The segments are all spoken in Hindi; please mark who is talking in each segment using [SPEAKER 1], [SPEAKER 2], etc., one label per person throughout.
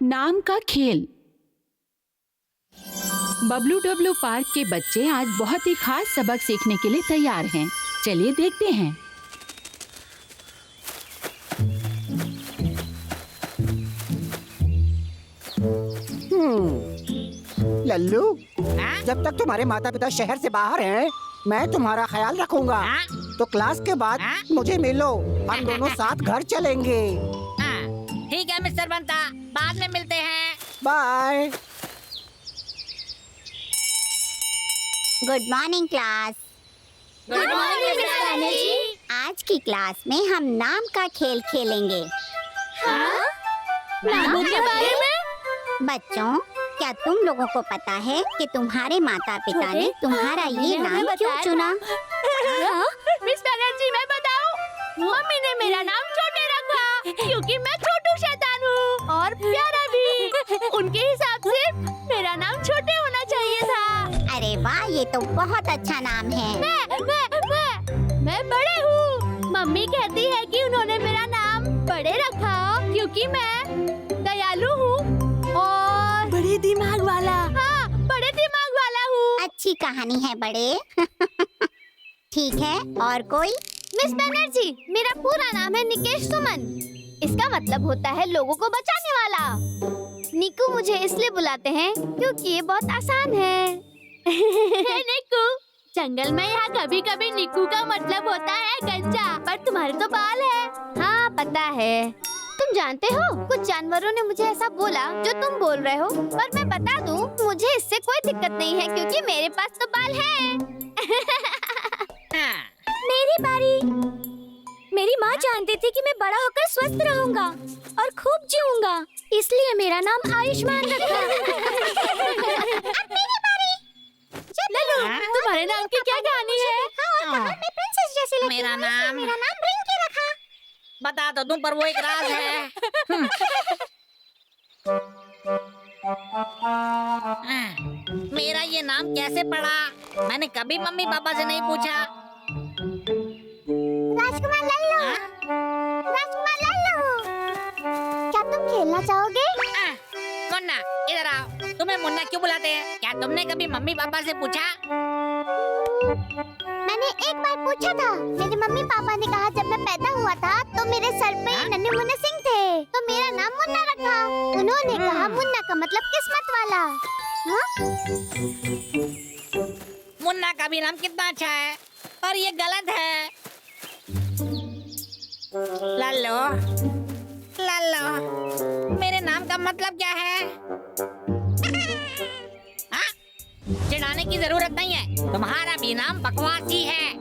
[SPEAKER 1] नाम का खेल। बबलू डब्लू पार्क के बच्चे आज बहुत ही खास सबक सीखने के लिए तैयार हैं। चलिए देखते हैं।
[SPEAKER 2] लल्लू, जब तक तुम्हारे माता पिता शहर से बाहर हैं, मैं तुम्हारा ख्याल रखूंगा। तो क्लास के बाद मुझे मिलो, हम दोनों साथ घर चलेंगे।
[SPEAKER 3] ठीक है मिस्टर बंता, बाद में मिलते हैं।
[SPEAKER 2] Bye.
[SPEAKER 4] Good morning class.
[SPEAKER 3] Good morning mister Banerjee.
[SPEAKER 4] आज की क्लास में हम नाम का खेल खेलेंगे।
[SPEAKER 3] नामों के बारे में?
[SPEAKER 4] बच्चों, क्या तुम लोगों को पता है कि तुम्हारे माता पिता ने तुम्हारा ये नाम क्यों चुना?
[SPEAKER 3] मिस बनर्जी, मैं बताऊं? मम्मी ने मेरा नाम छोटे रखा क्योंकि मैं छोटू शैतान हूँ और प्यारा भी। उनके हिसाब से मेरा नाम छोटे होना चाहिए था।
[SPEAKER 4] अरे वाह, ये तो बहुत अच्छा नाम है।
[SPEAKER 3] मैं बड़े हूँ। मम्मी कहती है कि उन्होंने मेरा नाम बड़े रखा क्योंकि मैं दयालु हूँ और बड़े दिमाग वाला। हाँ, बड़े दिमाग वाला हूँ।
[SPEAKER 4] अच्छी कहानी है बड़े। ठीक है, और कोई?
[SPEAKER 3] मिस बनर्जी, मेरा पूरा नाम है निकेश सुमन। इसका मतलब होता है लोगों को बचाने वाला। निकू मुझे इसलिए बुलाते हैं क्योंकि ये बहुत आसान है। निकू, जंगल में यहाँ कभी कभी निकू का मतलब होता है गंजा, पर तुम्हारे तो बाल है। हाँ पता है। तुम जानते हो, कुछ जानवरों ने मुझे ऐसा बोला जो तुम बोल रहे हो, पर मैं बता दूं, मुझे इससे कोई दिक्कत नहीं है क्योंकि मेरे पास तो बाल है।
[SPEAKER 4] मेरी बारी। मेरी माँ जानती थी कि मैं बड़ा होकर स्वस्थ रहूंगा और खूब जीऊंगा, इसलिए मेरा नाम आयुष्मान रखा।
[SPEAKER 3] लल्लू, तुम्हारे नाम की क्या कहानी है?
[SPEAKER 4] मैं प्रिंसेस जैसी लगती
[SPEAKER 3] मेरा
[SPEAKER 4] हूँ, इसलिए
[SPEAKER 3] नाम-
[SPEAKER 4] मेरा नाम रिंकी रखा।
[SPEAKER 3] बता तो दूं, पर वो एक राज है। मेरा ये नाम कैसे पड़ा? मैंने कभी मम्मी पापा से नहीं पूछा।
[SPEAKER 4] राजकुमार लल्लू, राजकुमार लल्लू, क्या तुम खेलना चाहोगे?
[SPEAKER 3] मुन्ना, इधर आओ। तुम्हें मुन्ना क्यों बुलाते हैं? क्या तुमने कभी मम्मी पापा से पूछा?
[SPEAKER 4] मैंने एक बार पूछा था। मेरे मम्मी पापा ने कहा जब मैं पैदा हुआ था तो मेरे सर पे नन्हे मुन्ने सिंह थे, तो मेरा नाम मुन्ना रखा। उन्होंने कहा मुन्ना का मतलब किस्मत वाला।
[SPEAKER 3] मुन्ना का भी नाम कितना अच्छा है, और ये गलत है। लल्लो, लल्लो, मेरे नाम का मतलब क्या है? हाँ? चिढ़ाने की जरूरत नहीं है, तुम्हारा भी नाम बकवास ही है।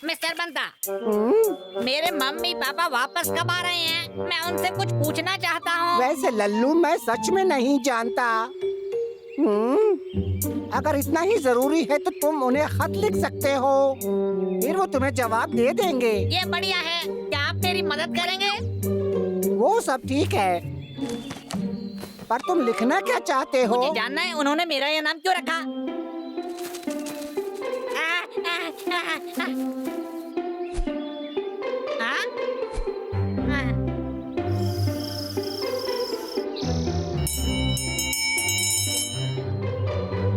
[SPEAKER 3] मिस्टर बंता, मेरे मम्मी पापा वापस कब आ रहे हैं? मैं उनसे कुछ पूछना चाहता हूँ।
[SPEAKER 2] वैसे लल्लू, मैं सच में नहीं जानता। अगर इतना ही जरूरी है तो तुम उन्हें खत लिख सकते हो, फिर वो तुम्हें जवाब दे देंगे।
[SPEAKER 3] ये बढ़िया है। क्या आप मेरी मदद करेंगे?
[SPEAKER 2] वो सब ठीक है, पर तुम लिखना क्या चाहते हो?
[SPEAKER 3] मुझे जानना है उन्होंने मेरा ये नाम क्यों रखा।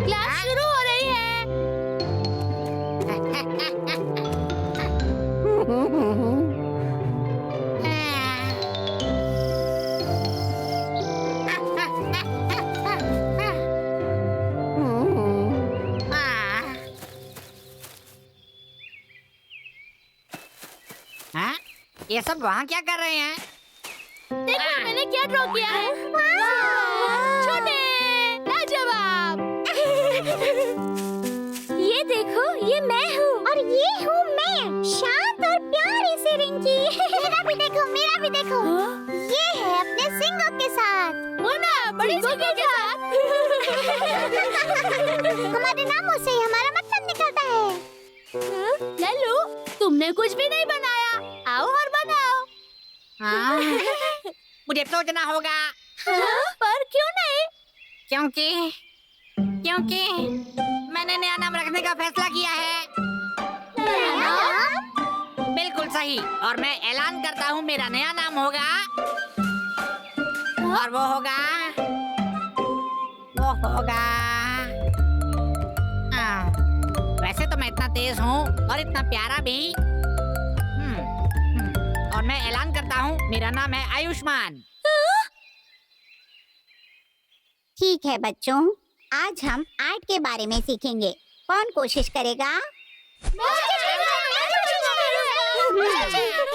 [SPEAKER 3] क्लास शुरू हो रही है। ये सब वहाँ क्या कर रहे हैं? देखो मैंने क्या ड्रॉ किया है। छोटे, लाजवाब।
[SPEAKER 4] ये देखो, ये मैं हूँ और ये हूँ मैं, शांत और प्यारी सी रिंकी। मेरा भी देखो, मेरा भी देखो। ये है अपने सिंगों के साथ।
[SPEAKER 3] मुन्ना, बड़ी सिंगों के साथ।
[SPEAKER 4] हमारे नामों से ही हमारा मतलब निकलता है।
[SPEAKER 3] लल्लू, तुमने कुछ भी नहीं बनाया। आओ और बनाओ। हाँ, मुझे सोचना होगा। पर क्यों नहीं? क्योंकि मैंने नया नाम रखने का फैसला किया है। बिल्कुल
[SPEAKER 5] सही। और मैं ऐलान करता हूँ मेरा नया नाम होगा, और वो होगा वैसे तो मैं इतना तेज हूँ और इतना प्यारा भी। और मैं ऐलान करता हूँ मेरा नाम है आयुष्मान।
[SPEAKER 4] ठीक है बच्चों, आज हम आर्ट के बारे में सीखेंगे। कौन कोशिश करेगा?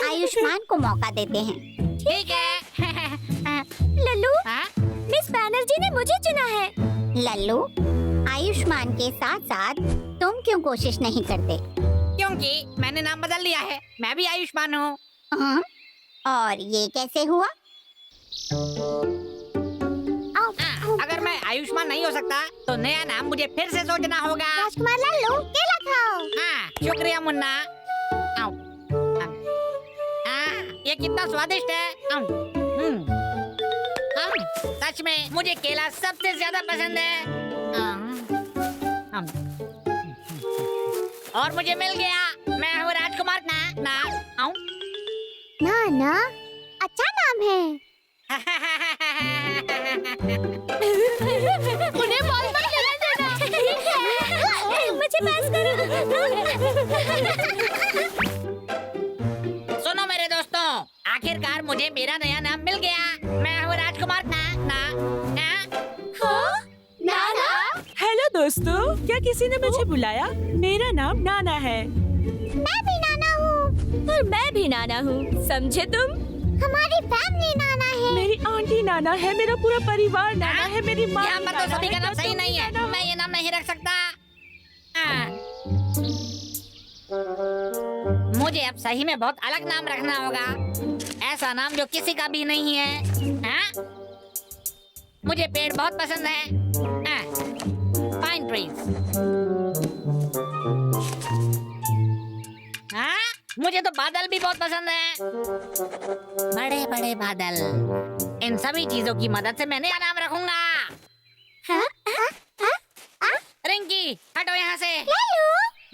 [SPEAKER 4] आयुष्मान को मौका देते हैं।
[SPEAKER 5] ठीक है।
[SPEAKER 4] लल्लू,
[SPEAKER 5] हाँ?
[SPEAKER 4] मिस बैनर्जी ने मुझे चुना है। लल्लू, आयुष्मान के साथ साथ तुम क्यों कोशिश नहीं करते?
[SPEAKER 5] क्योंकि मैंने नाम बदल लिया है, मैं भी आयुष्मान हूँ।
[SPEAKER 4] हाँ? और ये कैसे हुआ?
[SPEAKER 5] अगर मैं आयुष्मान नहीं हो सकता तो नया नाम मुझे फिर से सोचना होगा।
[SPEAKER 4] राजकुमार लल्लू, केला खाओ।
[SPEAKER 5] हाँ, शुक्रिया मुन्ना। आओ। ये कितना स्वादिष्ट है। सच में मुझे केला सबसे ज्यादा पसंद है। और मुझे मिल गया, मैं हूँ राजकुमार
[SPEAKER 4] ना, अच्छा नाम है।
[SPEAKER 3] उन्हें बॉल मत लेने देना।
[SPEAKER 4] मुझे पास करो।
[SPEAKER 5] सुनो मेरे दोस्तों, आखिरकार मुझे मेरा नया नाम मिल गया। मैं हूँ राजकुमार
[SPEAKER 3] नाना,
[SPEAKER 6] हेलो दोस्तों, क्या किसी ने मुझे बुलाया? मेरा नाम नाना है।
[SPEAKER 4] मैं भी नाना हूँ।
[SPEAKER 6] और मैं भी नाना हूँ, समझे तुम?
[SPEAKER 4] हमारी फैमिली नाना है।
[SPEAKER 6] मेरी आंटी नाना है, मेरा पूरा परिवार नाना है, मेरी माँ
[SPEAKER 5] यहाँ पर तो सभी का नाम सही नहीं है, मैं ये नाम नहीं रख सकता। मुझे अब सही में बहुत अलग नाम रखना होगा, ऐसा नाम जो किसी का भी नहीं है। मुझे पेड़ बहुत पसंद है, पाइन ट्रीज। मुझे तो बादल भी बहुत पसंद है, बड़े बड़े बादल। इन सभी चीजों की मदद से मैं नया नाम रखूंगा। रिंकी, हटो यहाँ से।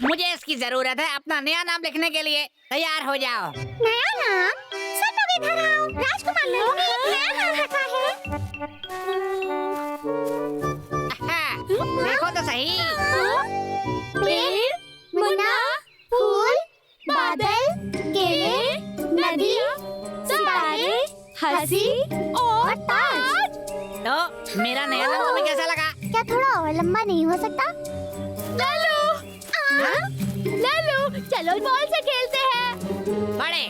[SPEAKER 5] मुझे इसकी जरूरत है अपना नया नाम लिखने के लिए। तैयार हो जाओ।
[SPEAKER 4] नया नाम? सब लोग इधर आओ। राजकुमार लल्लू ने एक नया नाम रखा है।
[SPEAKER 5] देखो तो सही।
[SPEAKER 4] पेड़, मुन्ना, फूल, बादल, केले, नदी, सितारे, हंसी और ताज।
[SPEAKER 5] तो मेरा नया नाम तुम्हें कैसा लगा?
[SPEAKER 4] क्या थोड़ा और लंबा नहीं हो सकता?
[SPEAKER 3] लल्लू, चलो बॉल से खेलते हैं।
[SPEAKER 5] बड़े,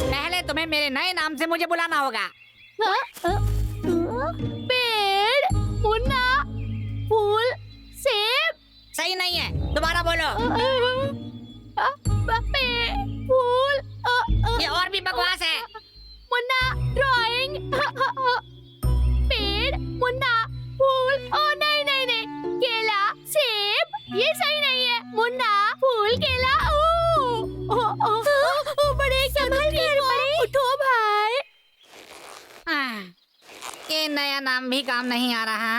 [SPEAKER 5] पहले तुम्हें मेरे नए नाम से मुझे बुलाना होगा।
[SPEAKER 3] पेड़, मुन्ना, फूल, सेब।
[SPEAKER 5] सही नहीं है, दोबारा बोलो।
[SPEAKER 3] पेड़, फूल,
[SPEAKER 5] ये और भी बकवास है।
[SPEAKER 3] मुन्ना, ड्राइंग। पेड़, मुन्ना, फूल। ओ नहीं नहीं नहीं, केला, सेब। ये सही नहीं है। मुन्ना, फूल, केला। बड़े उठो भाई।
[SPEAKER 5] ये नया नाम भी काम नहीं आ रहा।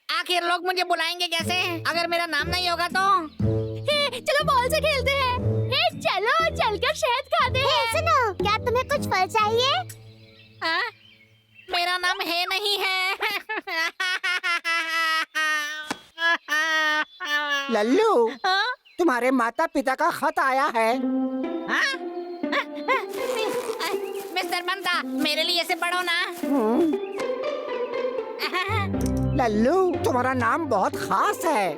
[SPEAKER 5] आखिर लोग मुझे बुलाएंगे कैसे अगर मेरा नाम नहीं होगा तो?
[SPEAKER 3] चलो बॉल से खेलते हैं। चलो चलकर शहद खाते हैं।
[SPEAKER 4] सुनो, क्या तुम्हें कुछ फल चाहिए?
[SPEAKER 5] मेरा नाम है नहीं है।
[SPEAKER 2] लल्लू, तुम्हारे माता पिता का खत आया है।
[SPEAKER 5] मिस्टर बंता, मेरे लिए इसे पढ़ो ना।
[SPEAKER 2] लल्लू, तुम्हारा नाम बहुत खास है।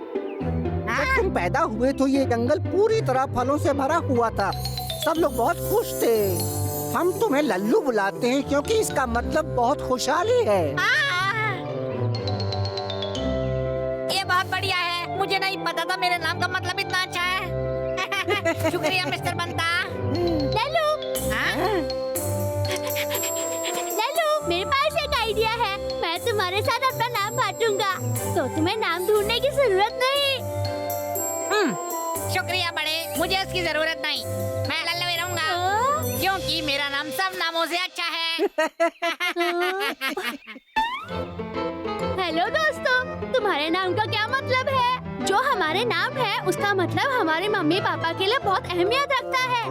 [SPEAKER 2] जब तुम पैदा हुए तो ये जंगल पूरी तरह फलों से भरा हुआ था। सब लोग बहुत खुश थे। हम तुम्हें लल्लू बुलाते हैं क्योंकि इसका मतलब बहुत खुशहाली है।
[SPEAKER 5] ये बहुत बढ़िया है, मुझे नहीं पता था मेरे नाम का मतलब इतना अच्छा है। शुक्रिया मिस्टर बंता।
[SPEAKER 3] लल्लू, मेरे पास एक आइडिया है। मैं तुम्हारे साथ अपना नाम बांटूंगा, तो तुम्हें नाम ढूंढने की जरूरत नहीं।
[SPEAKER 5] शुक्रिया बड़े, मुझे इसकी जरूरत नहीं। मैं लल्लू ही रहूंगा क्योंकि मेरा नाम सब नामों से अच्छा है।
[SPEAKER 3] हेलो दोस्तों, तुम्हारे नाम का क्या मतलब है? जो हमारे नाम है उसका मतलब हमारे मम्मी पापा के लिए बहुत अहमियत रखता है।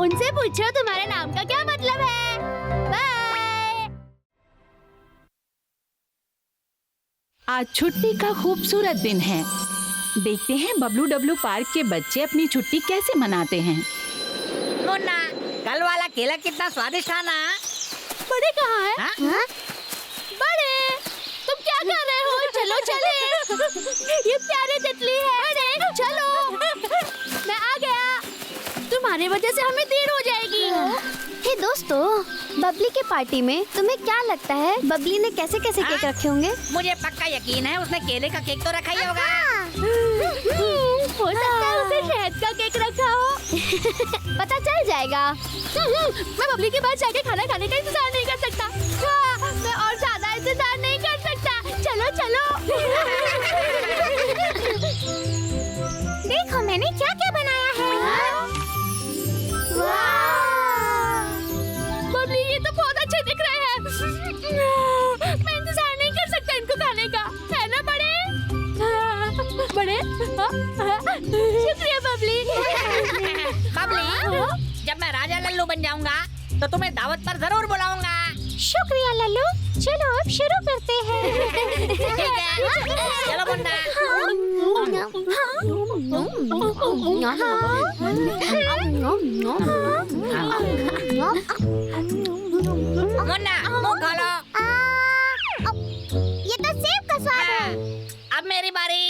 [SPEAKER 3] उनसे पूछो तुम्हारे नाम का क्या मतलब है। बाय।
[SPEAKER 1] आज छुट्टी का खूबसूरत दिन है। देखते हैं बबलू डब्लू पार्क के बच्चे अपनी छुट्टी कैसे मनाते हैं।
[SPEAKER 5] मुन्ना, कल वाला केला कितना स्वादिष्ट था ना।
[SPEAKER 3] बड़े कहाँ है?
[SPEAKER 5] हाँ?
[SPEAKER 3] बड़े, तुम क्या कर रहे हो? चलो चले। ये प्यारे तितली है। बड़े, चलो। मैं आ गया। तुम्हारी वजह से हमें देर हो जाएगी। हे दोस्तों, बबली के पार्टी में तुम्हें क्या लगता है बबली ने कैसे कैसे केक रखे होंगे?
[SPEAKER 5] मुझे पक्का यकीन है उसने केले का केक तो रखा ही होगा।
[SPEAKER 3] हो सकता है उसे शहद का केक रखा हो। पता चल जाएगा। मैं बबली के पास जाके खाना खाने का इंतजार नहीं कर सकता। मैं और ज्यादा इंतजार नहीं कर सकता। चलो चलो।
[SPEAKER 4] देखो मैंने क्या क्या बनाया है।
[SPEAKER 3] बबली, ये तो बहुत अच्छे दिख रहे हैं। मैं इंतजार नहीं कर सकता इनको खाने का, है ना बड़े? बड़े, शुक्रिया बबली।
[SPEAKER 5] बबली, जब मैं राजा लल्लू बन जाऊंगा तो तुम्हें दावत पर जरूर बुलाऊंगा।
[SPEAKER 4] शुक्रिया लल्लू। चलो अब शुरू करते हैं।
[SPEAKER 5] ठीक है, चलो मुन्ना। मुन्ना, मुंह खोलो।
[SPEAKER 4] ये तो सेब का स्वाद है।
[SPEAKER 5] अब मेरी बारी।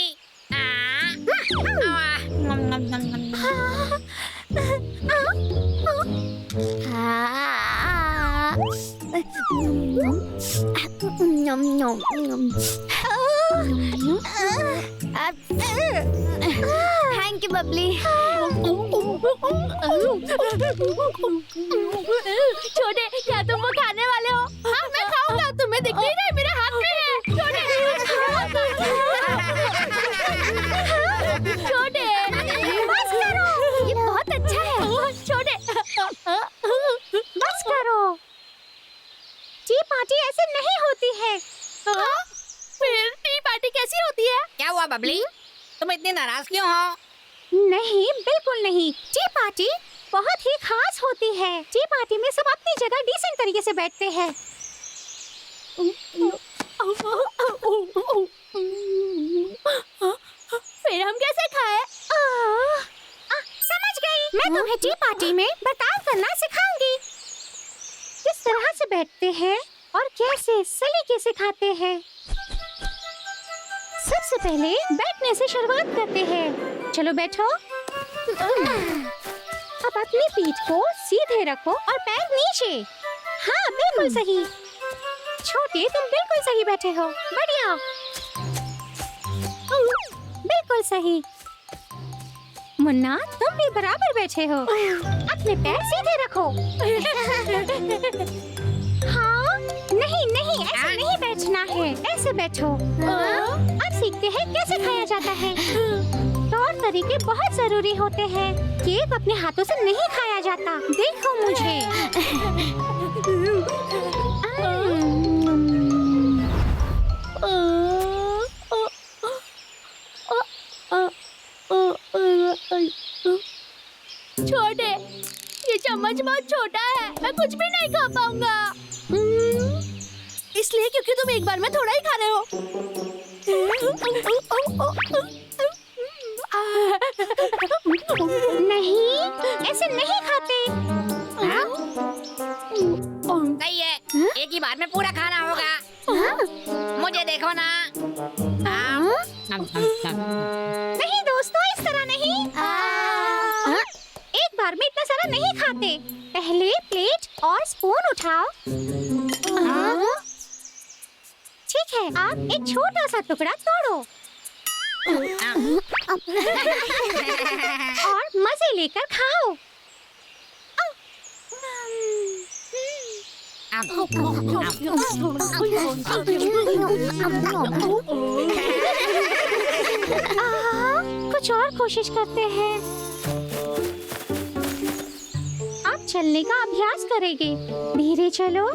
[SPEAKER 3] Thank you Babli. छोटे, क्या तुम वो खाने वाले हो? हाँ, मैं खाऊंगा। तुम्हें दिख नहीं रहा मेरे हाथ में है। छोटे, बस करो। ये बहुत अच्छा है। छोटे,
[SPEAKER 4] बस करो। टी पार्टी ऐसे नहीं होती है।
[SPEAKER 3] फिर टी पार्टी कैसी होती है?
[SPEAKER 5] क्या हुआ बबली, तुम इतनी नाराज क्यों हो?
[SPEAKER 4] नहीं, बिल्कुल नहीं। टी पार्टी बहुत ही खास होती है। टी पार्टी में सब अपनी जगह डिसेंट तरीके से बैठते हैं।
[SPEAKER 3] फिर हम कैसे खाएं?
[SPEAKER 4] समझ गई। मैं तुम्हें टी पार्टी में बर्ताव करना सिखाऊंगी। किस तरह से बैठते हैं और कैसे सलीके से खाते हैं। सबसे पहले बैठने से शुरुआत करते हैं। चलो बैठो। अब अपनी पीठ को सीधे रखो और पैर नीचे। हाँ, बिल्कुल सही। छोटे, तुम बिल्कुल सही बैठे हो। बढ़िया, बिल्कुल सही। मुन्ना, तुम भी बराबर बैठे हो। अपने पैर सीधे रखो। हाँ, नहीं नहीं, ऐसे नहीं बैठना है। ऐसे बैठो। अब सीखते हैं कैसे खाया जाता है। तौर तरीके बहुत जरूरी होते हैं। केक अपने हाथों से नहीं खाया जाता। देखो मुझे।
[SPEAKER 3] छोटे, ये चम्मच बहुत छोटा है। मैं कुछ भी नहीं खा पाऊंगा। इसलिए क्योंकि तुम एक बार में थोड़ा ही खा रहे हो।
[SPEAKER 4] नहीं, ऐसे नहीं खाते।
[SPEAKER 5] सही है, एक ही बार में पूरा खाना होगा। मुझे देखो ना।
[SPEAKER 4] नहीं दोस्तों, इस तरह नहीं। एक बार में इतना सारा नहीं खाते। पहले प्लेट और स्पून उठाओ। ठीक है, आप एक छोटा सा टुकड़ा तोड़ो और मजे लेकर खाओ। कुछ और कोशिश करते हैं। आप चलने का अभ्यास करेंगे। धीरे चलो,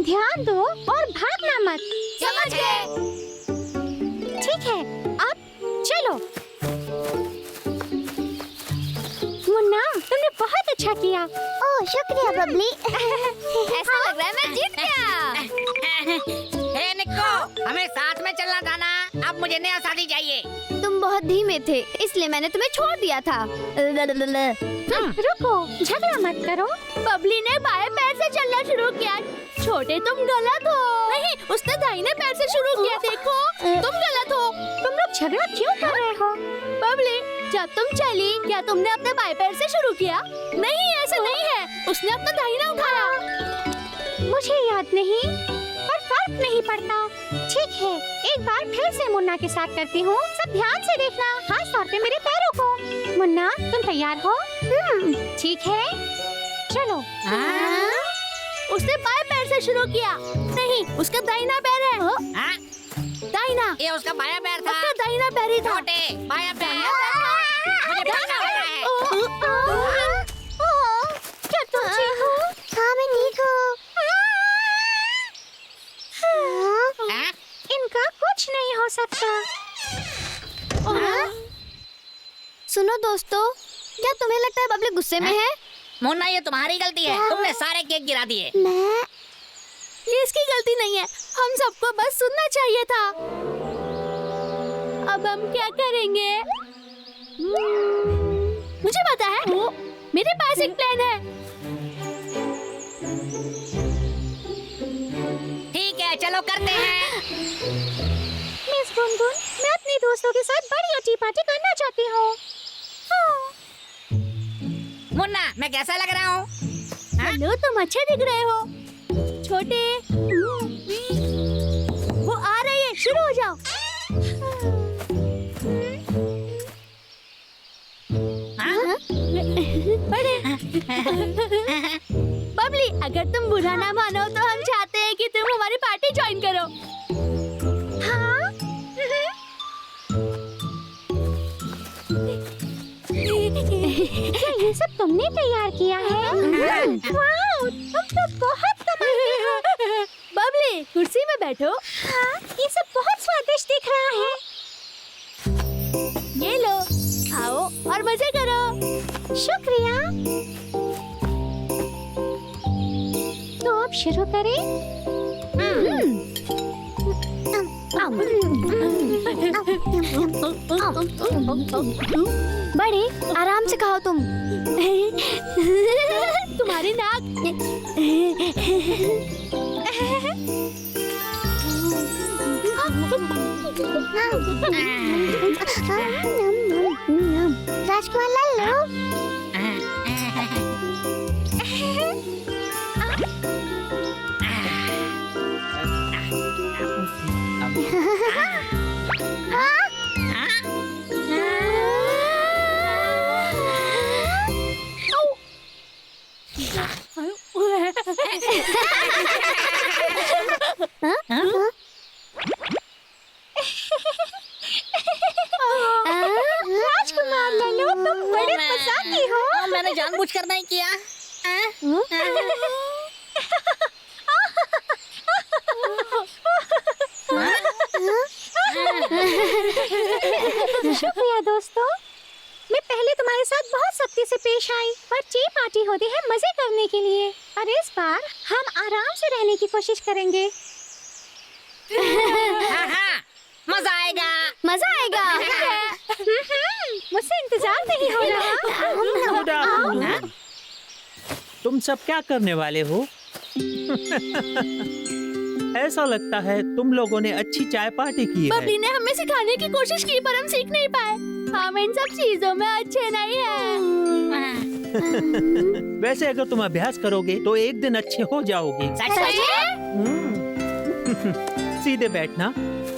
[SPEAKER 4] ध्यान दो और भागना मत।
[SPEAKER 3] समझ गए।
[SPEAKER 4] ठीक है, अब चलो। मुन्ना, तुमने बहुत अच्छा किया।
[SPEAKER 3] ओह शुक्रिया बबली। ऐसा लग रहा है मैं जीत गया।
[SPEAKER 5] हे निक्को, हमें साथ में चलना था ना। अब मुझे नया साथी चाहिए।
[SPEAKER 3] तुम बहुत धीमे थे, इसलिए मैंने तुम्हें छोड़ दिया था।
[SPEAKER 4] रुको, झगड़ा मत करो।
[SPEAKER 3] बबली ने बाएं पैर से चलना शुरू किया। छोटे तुम गलत हो। नहीं, उसने दाहिने पैर से शुरू किया। देखो, तुम गलत हो।
[SPEAKER 4] तुम लोग झगड़ा क्यों कर रहे हो?
[SPEAKER 3] बबली, जब तुम चली, क्या तुमने अपने बाएं पैर से शुरू किया? नहीं, ऐसा नहीं है। उसने अपना दाहिना उठाया।
[SPEAKER 4] मुझे याद नहीं, पर फर्क नहीं पड़ता। ठीक है, एक बार फिर से मुन्ना के साथ करती हूँ। सब ध्यान से देखना, खास तौर पे मेरे पैरों को। मुन्ना, तुम तैयार हो? ठीक है, चलो।
[SPEAKER 3] उसने बाएं पैर से शुरू किया। नहीं, उसका दाहिना पैर है।
[SPEAKER 5] हाँ?
[SPEAKER 3] दाहिना।
[SPEAKER 5] ये उसका बायां पैर था।
[SPEAKER 3] उसका दाहिना पैर ही था।
[SPEAKER 5] छोटे, बायां पैर। मुझे पता होता है।
[SPEAKER 4] क्या तुम ठीक हो?
[SPEAKER 3] हाँ, मैं ठीक हूँ।
[SPEAKER 5] हाँ?
[SPEAKER 4] इनका कुछ नहीं हो सकता।
[SPEAKER 3] सुनो दोस्तों, क्या तुम्हें लगता है बबली गुस्से में है?
[SPEAKER 5] मुन्ना, ये तुम्हारी गलती है। तुमने सारे केक गिरा दिए।
[SPEAKER 3] मैं? ये इसकी गलती नहीं है। हम सबको बस सुनना चाहिए था। अब हम क्या करेंगे? मुझे पता है। मेरे पास एक प्लान है।
[SPEAKER 5] ठीक है, चलो करते हैं।
[SPEAKER 4] मिस गुनगुन, मैं अपने दोस्तों के साथ बड़ी अच्छी पार्टी करना चाहती हूँ।
[SPEAKER 5] मुन्ना, मैं कैसा लग रहा हूँ?
[SPEAKER 3] हेलो, तुम अच्छे दिख रहे हो। छोटे, वो आ रही है। शुरू हो जाओ।
[SPEAKER 5] हाँ?
[SPEAKER 3] बड़े। बबली, अगर तुम बुरा ना मानो तो हम चाहते हैं कि तुम हमारी पार्टी ज्वाइन करो।
[SPEAKER 4] हाँ? क्या ये सब तुमने तैयार किया है? वाओ, तुम तो बहुत कमाल हो।
[SPEAKER 3] बबली, कुर्सी में बैठो।
[SPEAKER 4] हाँ, ये सब बहुत स्वादिष्ट दिख रहा है।
[SPEAKER 3] ये लो, खाओ और मजे करो।
[SPEAKER 4] शुक्रिया। तो अब शुरू करें?
[SPEAKER 3] बड़े, आराम से खाओ तुम। तुम्हारी नाक।
[SPEAKER 4] राजकुमार लो। राजकुमार लल्लू, तुम बड़े मजाकी हो।
[SPEAKER 5] मैंने जानबूझकर नहीं किया।
[SPEAKER 4] शुक्रिया दोस्तों। मैं पहले तुम्हारे साथ बहुत सख्ती से पेश आई, पर ये पार्टी होती है मजे करने के लिए, और इस बार हम आराम से रहने की कोशिश करेंगे।
[SPEAKER 5] हाँ, हाँ, मजा आएगा।
[SPEAKER 3] मजा आएगा।
[SPEAKER 4] मुझसे इंतजार नहीं हो रहा।
[SPEAKER 7] Good afternoon. तुम सब क्या करने वाले हो? ऐसा लगता है तुम लोगों ने अच्छी चाय पार्टी की है।
[SPEAKER 3] बबली ने हमें सिखाने की कोशिश की, पर हम सीख नहीं पाए। हम इन सब चीजों में अच्छे नहीं हैं।
[SPEAKER 7] वैसे अगर तुम अभ्यास करोगे तो एक दिन अच्छे हो जाओगे।
[SPEAKER 5] सच में?
[SPEAKER 7] सीधे बैठना,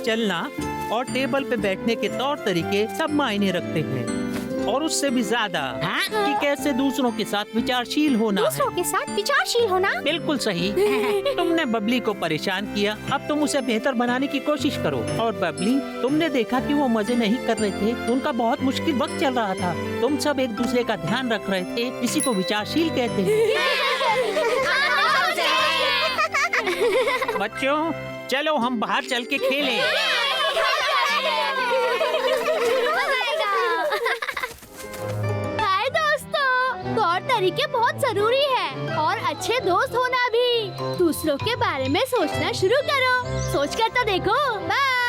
[SPEAKER 7] चलना और टेबल पे बैठने के तौर तरीके सब मायने रखते हैं, और उससे भी ज्यादा
[SPEAKER 5] हाँ?
[SPEAKER 7] कि कैसे दूसरों के साथ विचारशील होना
[SPEAKER 4] दूसरों
[SPEAKER 7] है।
[SPEAKER 4] के साथ विचारशील होना।
[SPEAKER 7] बिल्कुल सही। तुमने बबली को परेशान किया, अब तुम उसे बेहतर बनाने की कोशिश करो। और बबली, तुमने देखा कि वो मजे नहीं कर रहे थे, उनका बहुत मुश्किल वक्त चल रहा था। तुम सब एक दूसरे का ध्यान रख रहे थे, इसी को विचारशील कहते हैं। बच्चों, चलो हम बाहर चल के खेलें।
[SPEAKER 3] तौर तरीके बहुत जरूरी है और अच्छे दोस्त होना भी। दूसरों के बारे में सोचना शुरू करो, सोच कर तो देखो। बाय।